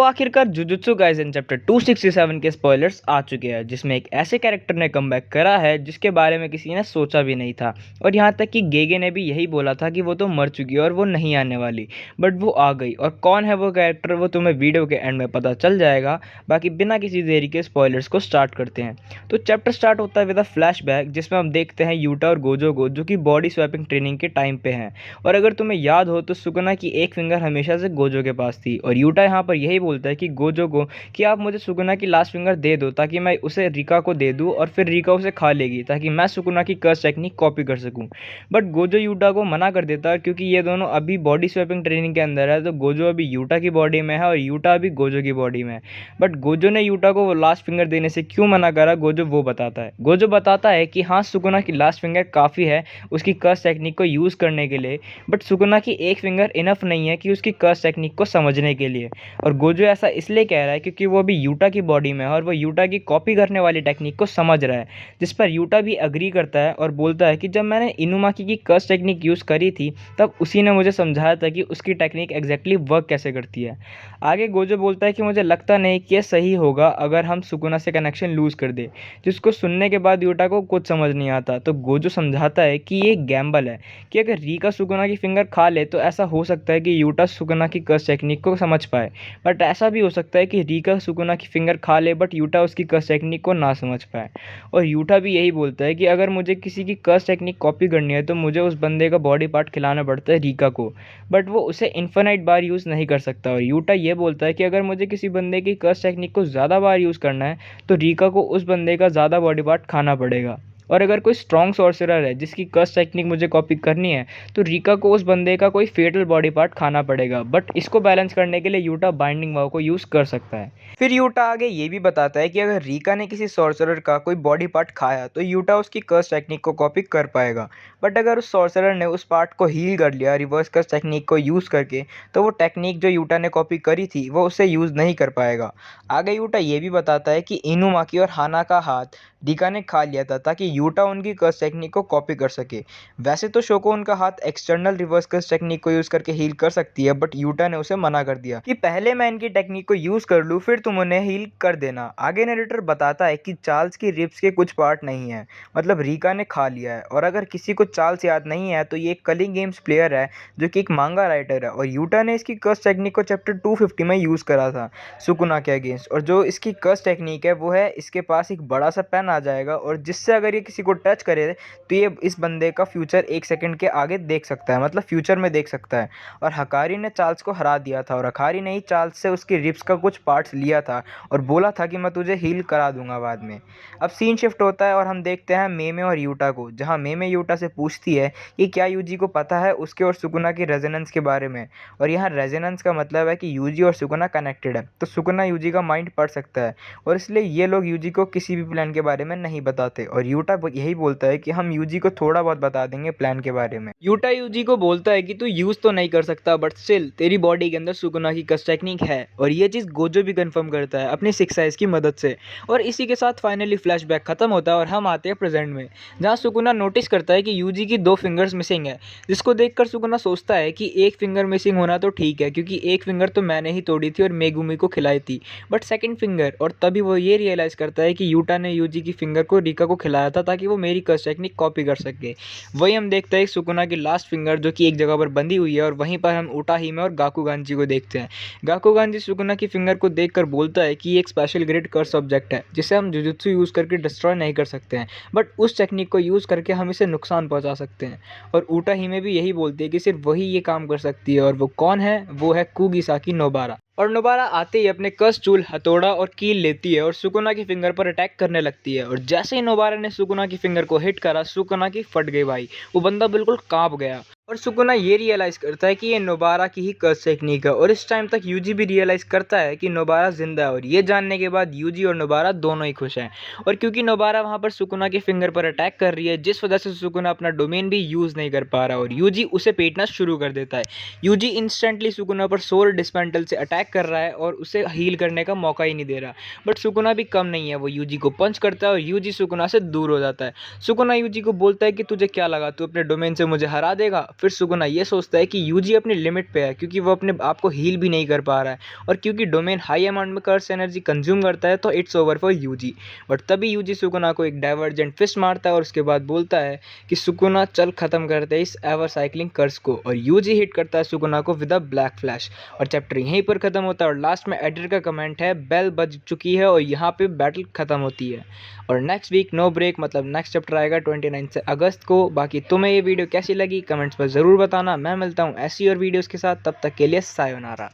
आखिरकार jujutsu Kaisen chapter 267 के spoilers आ चुके हैं, जिसमें एक ऐसे कैरेक्टर ने कमबैक करा है जिसके बारे में किसी ने सोचा भी नहीं था। और यहाँ तक कि गेगे ने भी यही बोला था कि वो तो मर चुकी है और वो नहीं आने वाली, बट वो आ गई। और कौन है वो कैरेक्टर, वो तुम्हें वीडियो के एंड में पता चल जाएगा। बाकी बिना किसी देरी के स्पॉयलर्स को स्टार्ट करते हैं। तो चैप्टर स्टार्ट होता है विद अ फ्लैशबैक, जिसमें हम देखते हैं यूटा और गोजो को, जो कि बॉडी स्वैपिंग ट्रेनिंग के टाइम पे हैं। और अगर तुम्हें याद हो तो सुकुना की एक फिंगर हमेशा से गोजो के पास थी, और यूटा यहाँ पर यही बोलता है कि गोजो को कि आप मुझे सुकुना की लास्ट फिंगर दे दो ताकि मैं उसे रिका को दे दूँ, और फिर रिका उसे खा लेगी ताकि मैं सुकुना की कर्स टेक्निक कॉपी कर सकूँ। बट गोजो यूटा को मना कर देता है, क्योंकि ये दोनों अभी बॉडी स्वैपिंग ट्रेनिंग के अंदर है। तो गोजो अभी यूटा की बॉडी में है और यूटा अभी गोजो की बॉडी में है। बट गोजो ने यूटा को वो लास्ट फिंगर देने से क्यों मना करा, गोजो वो बताता है। गोजो बताता है कि हाँ, सुकुना की लास्ट फिंगर काफ़ी है उसकी कर्स टेक्निक को यूज़ करने के लिए, बट सुकुना की एक फिंगर इनफ नहीं है कि उसकी कर्स टेक्निक को समझने के लिए। और गोजो ऐसा इसलिए कह रहा है क्योंकि वो अभी यूटा की बॉडी में है और वो यूटा की कॉपी करने वाली टेक्निक को समझ रहा है। जिस पर यूटा भी अग्री करता है और बोलता है कि जब मैंने इनुमाकी की कर्स टेक्निक यूज़ करी थी तब उसी ने मुझे समझाया था कि उसकी टेक्निक एग्जैक्टली वर्क कैसे करती है। आगे गोजो बोलता है कि मुझे लगता नहीं कि यह सही होगा अगर हम सुकुना से कनेक्शन लूज़ कर दे। जिसको सुनने के बाद यूटा को कुछ समझ नहीं आता। तो गोजो समझाता है कि ये गैम्बल है, कि अगर रिका सुकुना की फिंगर खा ले तो ऐसा हो सकता है कि यूटा सुकुना की कर्स टेक्निक को समझ पाए, बट ऐसा भी हो सकता है कि रिका सुकुना की फिंगर खा ले बट यूटा उसकी कर्स टेक्निक को ना समझ पाए। और यूटा भी यही बोलता है कि अगर मुझे किसी की कर्स टेक्निक कॉपी करनी है तो मुझे उस बंदे का बॉडी पार्ट खिलाना पड़ता है रिका को, बट वो उसे इन्फिनाइट बार यूज़ नहीं कर सकता। और यूटा ये बोलता है कि अगर मुझे किसी बंदे की कर्स टेक्निक को ज़्यादा बार यूज़ करना है तो रिका को उस बंदे का ज़्यादा बॉडी पार्ट खाना पड़ेगा। और अगर कोई स्ट्रॉन्ग सॉर्सरर है जिसकी कर्स टेक्निक मुझे कॉपी करनी है तो रिका को उस बंदे का कोई फेटल बॉडी पार्ट खाना पड़ेगा। बट इसको बैलेंस करने के लिए यूटा बाइंडिंग वाव को यूज़ कर सकता है। फिर यूटा आगे ये भी बताता है कि अगर रिका ने किसी सॉर्सरर का कोई बॉडी पार्ट खाया तो यूटा उसकी कर्स टेक्निक को कॉपी कर पाएगा। बट अगर उस सॉर्सरर ने उस पार्ट को हील कर लिया रिवर्स कर्स टेक्निक को यूज़ करके, तो वो टेक्निक जो यूटा ने कॉपी करी थी वो उसे यूज़ नहीं कर पाएगा। आगे यूटा ये भी बताता है कि इनुमाकी और हाना का हाथ रिका ने खा लिया था ताकि यूटा उनकी कर्स टेक्निक को कॉपी कर सके। वैसे तो शोको उनका हाथ एक्सटर्नल रिवर्स कर्स टेक्निक को यूज़ करके हील कर सकती है, बट यूटा ने उसे मना कर दिया कि पहले मैं इनकी टेक्निक को यूज़ कर लूँ फिर तुम उन्हें हील कर देना। आगे नरेटर बताता है कि चार्ल्स की रिब्स के कुछ पार्ट नहीं है, मतलब रिका ने खा लिया है। और अगर किसी को चार्ल्स याद नहीं है तो ये एक कलिंग गेम्स प्लेयर है जो कि एक मांगा राइटर है, और यूटा ने इसकी कर्स टेक्निक को चैप्टर 250 में यूज़ करा था सुकुना के अगेंस्ट। और जो इसकी कर्स टेक्निक है वो है इसके पास एक बड़ा सा पेन आ जाएगा, और जिससे अगर ये किसी को टच करे तो ये इस बंदे का फ्यूचर 1 सेकंड के आगे देख सकता है, मतलब फ्यूचर में देख सकता है। और हकारी ने चार्ल्स को हरा दिया था, और हकारी ने ही चार्ल्स से उसकी रिब्स का कुछ पार्ट्स लिया था और बोला था कि मैं तुझे हील करा दूंगा बाद में। अब सीन शिफ्ट होता है और हम देखते हैं मेमे और यूटा को, जहाँ मेमे यूटा से पूछती है कि क्या यूजी को पता है उसके और सुकुना की रेजोनेंस के बारे में। और यहाँ रेजोनेंस का मतलब है कि यूजी और सुकुना कनेक्टेड है, तो सुकुना यूजी का माइंड पढ़ सकता है, और इसलिए ये लोग यूजी को किसी भी प्लान के बारे में नहीं बताते। और यूटा यही बोलता है कि हम यूजी को थोड़ा बहुत बता देंगे प्लान के बारे में। यूटा यूजी को बोलता है कि तू यूज तो नहीं कर सकता बट स्टिल तेरी बॉडी के अंदर सुकुना की कर्स टेक्निक है, और ये चीज़ गोजो भी कंफर्म करता है अपनी 6 साइज की मदद से। और इसी के साथ फाइनली फ्लैशबैक खत्म होता है और हम आते हैं प्रेजेंट में, जहाँ सुकुना नोटिस करता है कि यूजी की 2 फिंगर्स मिसिंग है, जिसको देखकर सुकुना सोचता है कि एक फिंगर मिसिंग होना तो ठीक है क्योंकि एक फिंगर तो मैंने ही तोड़ी थी और मेगुमी को खिलाई थी, बट सेकंड फिंगर। और तभी वो ये रियलाइज़ करता है कि यूटा ने यूजी की फिंगर को रिका को खिलाया था ताकि वो मेरी कर्स टेक्निक कॉपी कर सके। वही हम देखते हैं सुकुना की लास्ट फिंगर जो कि एक जगह पर बंधी हुई है, और वहीं पर हम उटाहिमे और गाकुगांजी को देखते हैं। गाकुगांजी सुकुना की फिंगर को देखकर बोलता है कि ये एक स्पेशल ग्रेड कर्स ऑब्जेक्ट है जिसे हम जुजुत्सु यूज़ करके डिस्ट्रॉय नहीं कर सकते हैं, बट उस टेक्निक को यूज़ करके हम इसे नुकसान पहुंचा सकते हैं। और उटाहिमे भी यही बोलती है कि सिर्फ वही ये काम कर सकती है, और वो कौन है, वो है कुगिसाकी नोबारा। और नोबारा आते ही अपने कस चूल हथौड़ा और कील लेती है और सुकुना की फिंगर पर अटैक करने लगती है। और जैसे ही नोबारा ने सुकुना की फिंगर को हिट करा, सुकुना की फट गई भाई, वो बंदा बिल्कुल कांप गया। और सुकुना ये रियलाइज़ करता है कि ये नोबारा की ही कर्स टेक्निक है, और इस टाइम तक यूजी भी रियलाइज़ करता है कि नोबारा जिंदा है। और ये जानने के बाद यूजी और नोबारा दोनों ही खुश हैं। और क्योंकि नोबारा वहाँ पर सुकुना की फिंगर पर अटैक कर रही है, जिस वजह से सुकुना अपना डोमेन भी यूज़ नहीं कर पा रहा, और यूजी उसे पेटना शुरू कर देता है। यूजी इंस्टेंटली सुकुना पर सोल डिस्मेंटल से अटैक कर रहा है और उसे हील करने का मौका ही नहीं दे रहा। बट सुकुना भी कम नहीं है, वो यूजी को पंच करता है और यूजी सुकुना से दूर हो जाता है। सुकुना यूजी को बोलता है कि तुझे क्या लगा, तू अपने डोमेन से मुझे हरा देगा। फिर सुकुना ये सोचता है कि यूजी अपनी लिमिट पे है क्योंकि वो अपने आप को हील भी नहीं कर पा रहा है, और क्योंकि डोमेन हाई अमाउंट में कर्स एनर्जी कंज्यूम करता है तो it's over for Yuji. But तभी यूजी सुकुना को एक डाइवर्जेंट फिस्ट मारता है और उसके बाद बोलता है कि सुकुना चल खत्म करते हैं इस एवर साइक्लिंग कर्स को, और यूजी हिट करता है सुकुना को विद अ ब्लैक फ्लैश। और चैप्टर यहीं पर खत्म होता है और लास्ट में एडिटर का कमेंट है बेल बज चुकी है और यहाँ पे बैटल खत्म होती है। और नेक्स्ट वीक नो ब्रेक मतलब नेक्स्ट चैप्टर आएगा 29 से अगस्त को। बाकी तुम्हें ये वीडियो कैसी लगी कमेंट्स पर ज़रूर बताना। मैं मिलता हूँ ऐसी और वीडियोस के साथ, तब तक के लिए सायोनारा।